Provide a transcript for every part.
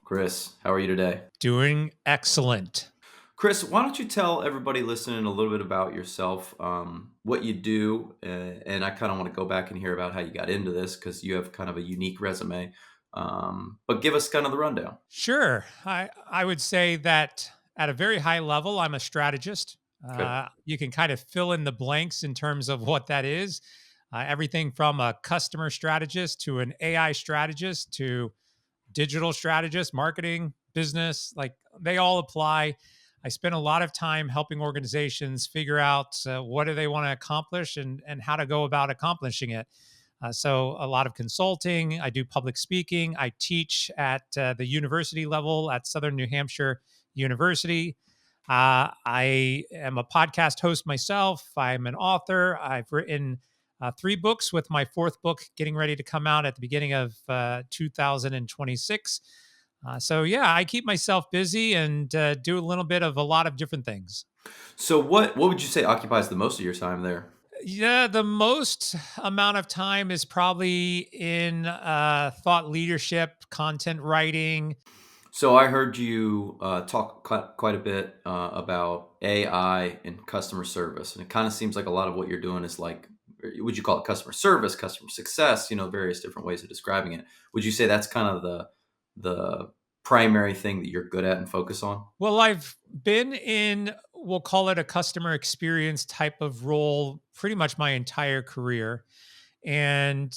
Chris, how are you today? Doing excellent. Chris, why don't you tell everybody listening a little bit about yourself, what you do, and I kind of want to go back and hear about how you got into this because you have kind of a unique resume. But give us kind of the rundown. Sure. I would say that at a very high level, I'm a strategist. Okay. You can kind of fill in the blanks in terms of what that is. Everything from a customer strategist to an AI strategist to digital strategist, marketing, business, like they all apply. I spend a lot of time helping organizations figure out what do they want to accomplish and how to go about accomplishing it. So a lot of consulting. I do public speaking. I teach at the university level at Southern New Hampshire University. I am a podcast host myself. I'm an author. I've written three books, with my fourth book getting ready to come out at the beginning of 2026. So yeah, I keep myself busy and do a little bit of a lot of different things. So what would you say occupies the most of your time there? Yeah, the most amount of time is probably in thought leadership, content writing. So I heard you talk quite a bit about AI and customer service, and it kind of seems like a lot of what you're doing is like, would you call it customer service, customer success? Various different ways of describing it. Would you say that's kind of the primary thing that you're good at and focus on? Well, I've been in, we'll call it a customer experience type of role pretty much my entire career. And,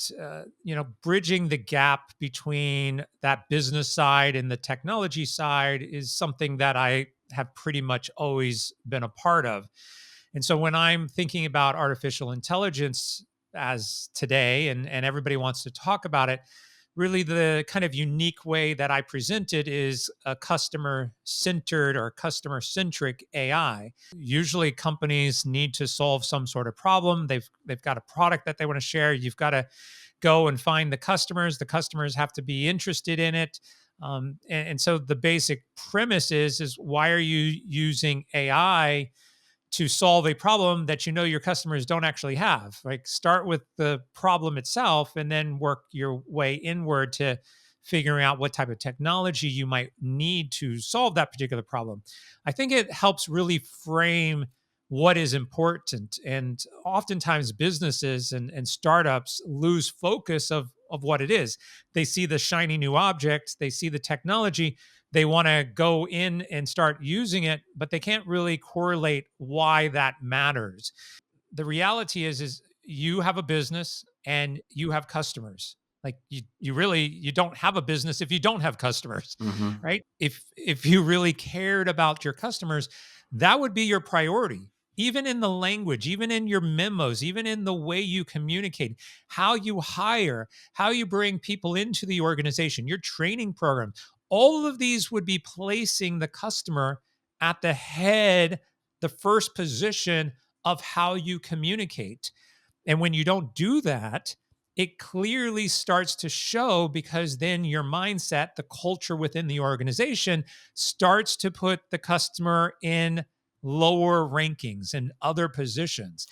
bridging the gap between that business side and the technology side is something that I have pretty much always been a part of. And so when I'm thinking about artificial intelligence as today, and everybody wants to talk about it, really the kind of unique way that I present it is a customer centered or customer centric AI. Usually companies need to solve some sort of problem. They've got a product that they want to share. You've got to go and find the customers. The customers have to be interested in it. And so the basic premise is why are you using AI to solve a problem that you know your customers don't actually have? Like, start with the problem itself and then work your way inward to figuring out what type of technology you might need to solve that particular problem. I think it helps really frame what is important. And oftentimes businesses and startups lose focus of what it is. They see the shiny new object, they see the technology, they want to go in and start using it, but they can't really correlate why that matters. The reality is you have a business and you have customers. Like, you don't have a business if you don't have customers, Hmm. right? If you really cared about your customers, that would be your priority. Even in the language, even in your memos, even in the way you communicate, how you hire, how you bring people into the organization, your training program, all of these would be placing the customer at the head, the first position of how you communicate. And when you don't do that, it clearly starts to show, because then your mindset, the culture within the organization, starts to put the customer in lower rankings and other positions.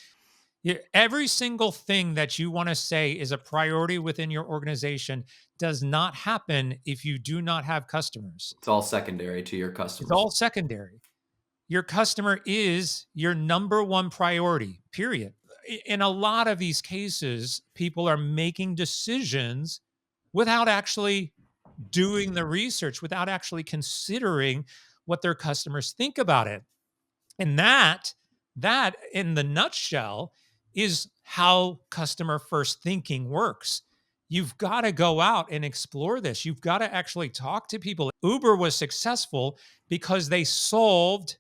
Every single thing that you want to say is a priority within your organization does not happen if you do not have customers. It's all secondary to your It's customers. all secondary. Your customer is your number one priority, period. In a lot of these cases, people are making decisions without actually doing the research, without actually considering what their customers think about it. And that in the nutshell is how customer first thinking works. You've got to go out and explore this. You've got to actually talk to people. Uber was successful because they solved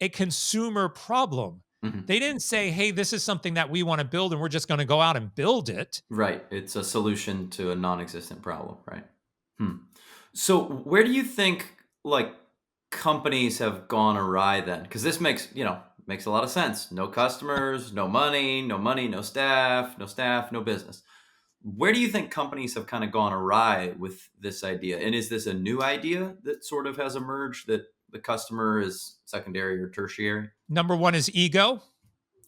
a consumer problem. Hmm. They didn't say, "Hey, this is something that we want to build and we're just going to go out and build it." Right. It's a solution to a non-existent problem, right? Hmm. So where do you think like companies have gone awry then? Because this makes a lot of sense. No customers, no money, no money, no staff, no staff, no business. Where do you think companies have kind of gone awry with this idea? And is this a new idea that sort of has emerged that the customer is secondary or tertiary? Number 1 is ego,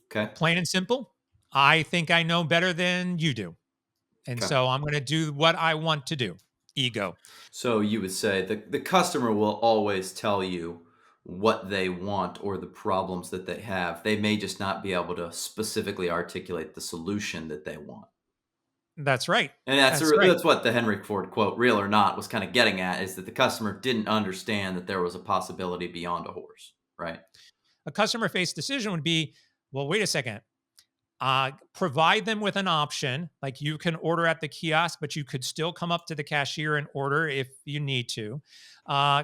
Okay. plain and simple. I think I know better than you do. And Okay. so I'm going to do what I want to do. Ego. So you would say the customer will always tell you what they want or the problems that they have. They may just not be able to specifically articulate the solution that they want. That's right. And That's right. that's what the Henry Ford quote, "Real or not," was kind of getting at, is that the customer didn't understand that there was a possibility beyond a horse, right? A customer face decision would be, well, wait a second. Provide them with an option, like you can order at the kiosk, but you could still come up to the cashier and order if you need to.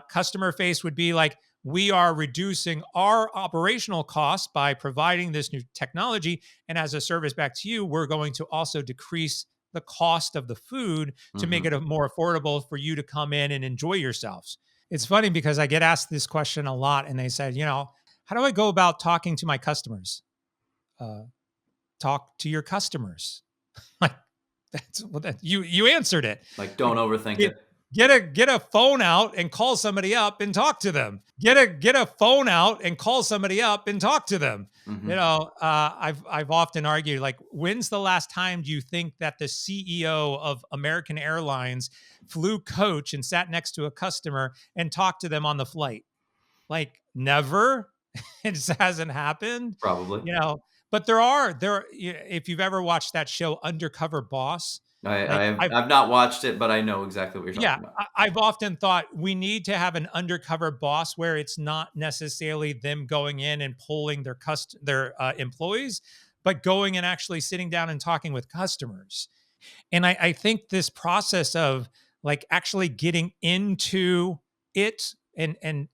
Customer face would be like, we are reducing our operational costs by providing this new technology. And as a service back to you, we're going to also decrease the cost of the food to make Mhm. it more affordable for you to come in and enjoy yourselves. It's funny because I get asked this question a lot, and they said, how do I go about talking to my customers? Uh, Talk to your customers. Like that's what that you answered it. Like, don't Like overthink get it. get a phone out and call somebody up and talk to them. Get a phone out and call somebody up and talk to them. Mhm. I've often argued, like, when's the last time do you think that the CEO of American Airlines flew coach and sat next to a customer and talked to them on the flight? Like, never. It just hasn't happened, Probably. you know. But there are, if you've ever watched that show Undercover Boss, like I've not watched it, but I know exactly what you're yeah, talking about. I've often thought we need to have an undercover boss where it's not necessarily them going in and pulling their employees, but going and actually sitting down and talking with customers. And I think this process of, like, actually getting into it, and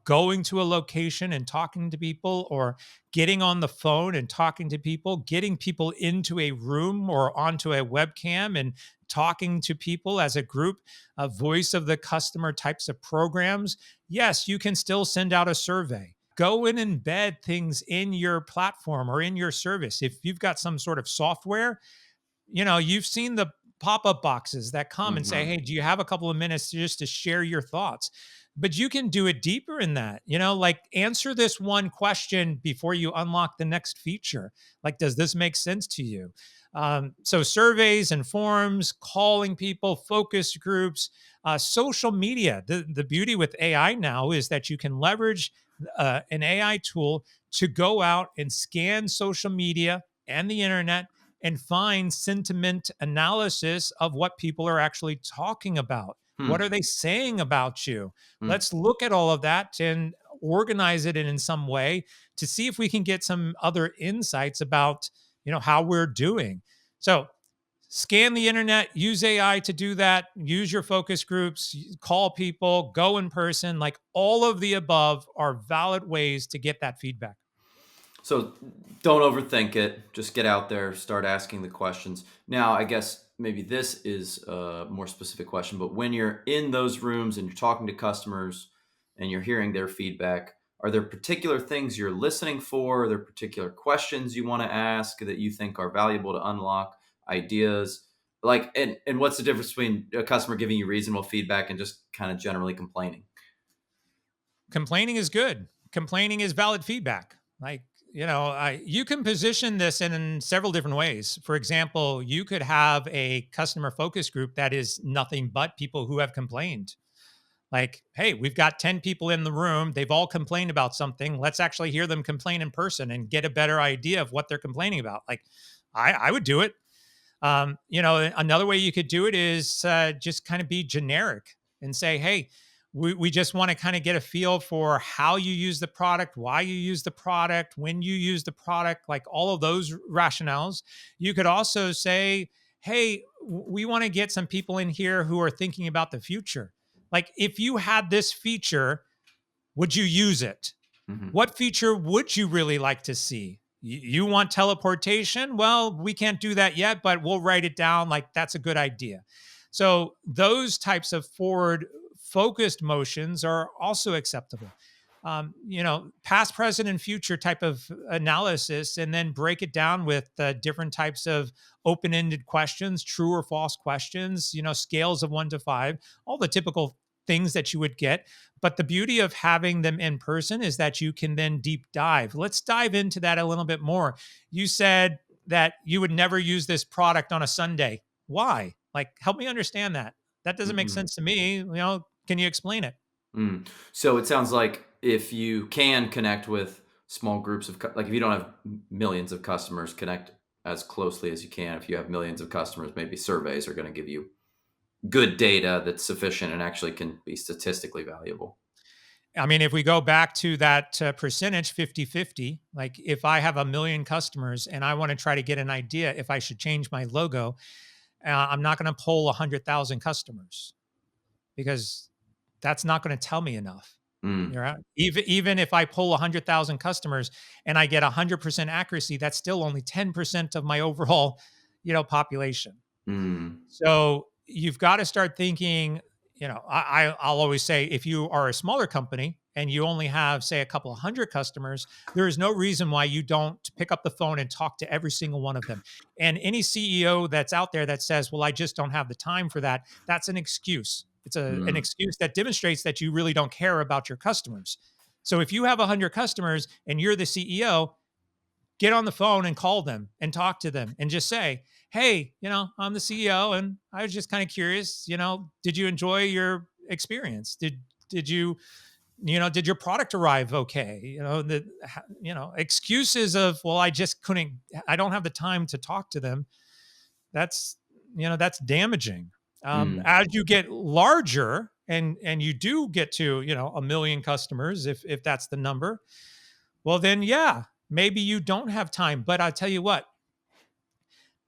going to a location and talking to people, or getting on the phone and talking to people, getting people into a room or onto a webcam and talking to people as a group, a voice of the customer types of programs. Yes, you can still send out a survey. Go and embed things in your platform or in your service. If you've got some sort of software, you've seen the pop-up boxes that come and say, Mhm. hey, do you have a couple of minutes just to share your thoughts? But you can do it deeper in that, like, answer this one question before you unlock the next feature. Like, does this make sense to you? So surveys and forums, calling people, focus groups, social media. The beauty with AI now is that you can leverage an AI tool to go out and scan social media and the internet and find sentiment analysis of what people are actually talking about. What Hmm. are they saying about you? Hmm. Let's look at all of that and organize it in some way to see if we can get some other insights about, how we're doing. So scan the internet, use AI to do that, use your focus groups, call people, go in person. Like, all of the above are valid ways to get that feedback. So don't overthink it. Just get out there, start asking the questions. Now, I guess maybe this is a more specific question, but when you're in those rooms and you're talking to customers and you're hearing their feedback, are there particular things you're listening for? Are there particular questions you want to ask that you think are valuable to unlock ideas? Like, and what's the difference between a customer giving you reasonable feedback and just kind of generally complaining? Complaining is good. Complaining is valid feedback. Like, you can position this in several different ways. For example, you could have a customer focus group that is nothing but people who have complained. Like, hey, we've got 10 people in the room. They've all complained about something. Let's actually hear them complain in person and get a better idea of what they're complaining about. Like, I would do it. Another way you could do it is just kind of be generic and say, hey, we just want to kind of get a feel for how you use the product, why you use the product, when you use the product, like all of those rationales. You could also say, hey, we want to get some people in here who are thinking about the future. Like, if you had this feature, would you use it? Hmm. What feature would you really like to see? You want teleportation? Well, we can't do that yet, but we'll write it down. Like, that's a good idea. So, those types of forward focused motions are also acceptable. Past, present, and future type of analysis, and then break it down with different types of open ended questions, true or false questions, scales of 1 to 5, all the typical things that you would get. But the beauty of having them in person is that you can then deep dive. Let's dive into that a little bit more. You said that you would never use this product on a Sunday. Why? Like, help me understand that. That doesn't make Mhm. sense to me. Can you explain it? Mm. So it sounds like if you can connect with small groups of like if you don't have millions of customers, connect as closely as you can. If you have millions of customers, maybe surveys are going to give you good data that's sufficient and actually can be statistically valuable. I mean, if we go back to that percentage 50-50, like if I have a million customers and I want to try to get an idea if I should change my logo, I'm not going to poll 100,000 customers because that's not going to tell me enough. Mm, You're right. Even if I pull 100,000 customers and I get 100% accuracy, that's still only 10% of my overall, population. mm, So you've got to start thinking, I'll always say if you are a smaller company and you only have, say, a couple of hundred customers, there is no reason why you don't pick up the phone and talk to every single one of them. And any CEO that's out there that says, well, I just don't have the time for that, that's an excuse. It's an mm, excuse that demonstrates that you really don't care about your customers. So if you have 100 customers and you're the CEO, get on the phone and call them and talk to them and just say, hey, I'm the CEO and I was just kind of curious, did you enjoy your experience? Did you, did your product arrive okay? Excuses of, well, I don't have the time to talk to them. That's, that's damaging. mm, As you get larger and you do get to, a million customers, if that's the number, well, then, yeah, maybe you don't have time. But I'll tell you what,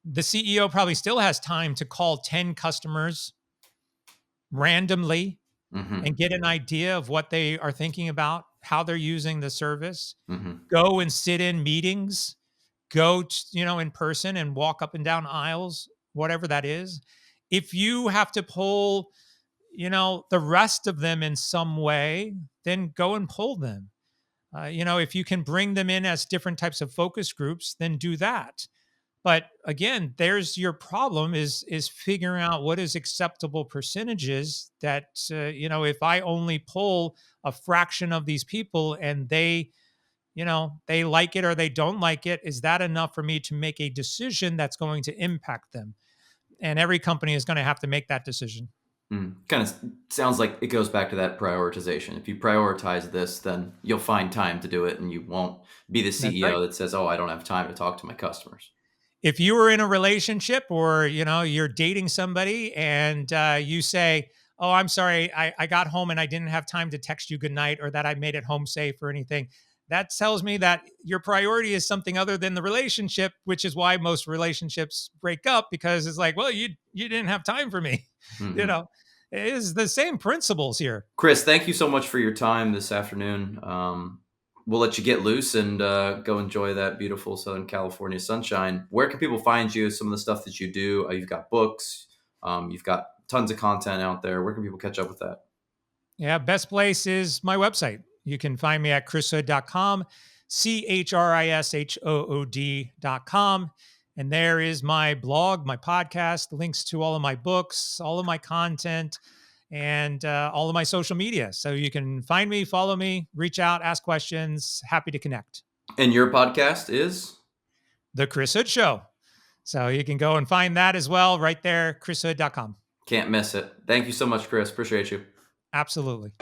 the CEO probably still has time to call 10 customers randomly and mhm, get an idea of what they are thinking about, how they're using the service, mhm, go and sit in meetings, go, in person and walk up and down aisles, whatever that is. If you have to pull, the rest of them in some way, then go and pull them. If you can bring them in as different types of focus groups, then do that. But again, there's your problem is figuring out what is acceptable percentages that if I only pull a fraction of these people and they like it or they don't like it, is that enough for me to make a decision that's going to impact them? And every company is going to have to make that decision. mm. Kind of sounds like it goes back to that prioritization. If you prioritize this, then you'll find time to do it, and you won't be the That's right. CEO that says, "Oh, I don't have time to talk to my customers." If you were in a relationship or you're dating somebody and you say, oh, I'm sorry, I got home and I didn't have time to text you goodnight or that I made it home safe or anything, that tells me that your priority is something other than the relationship, which is why most relationships break up, because it's like, well, you didn't have time for me. you Mhm. know it is the same principles here. Chris, thank you so much for your time this afternoon. We'll let you get loose and go enjoy that beautiful Southern California sunshine. Where can people find you? Some of the stuff that you do. You've got books. You've got tons of content out there. Where can people catch up with that? Yeah, best place is my website. You can find me at chrishood.com, CHRISHOOD.com. And there is my blog, my podcast, links to all of my books, all of my content, and all of my social media. So you can find me, follow me, reach out, ask questions. Happy to connect. And your podcast is? The Chris Hood Show. So you can go and find that as well right there, chrishood.com. Can't miss it. Thank you so much, Chris. Appreciate you. Absolutely.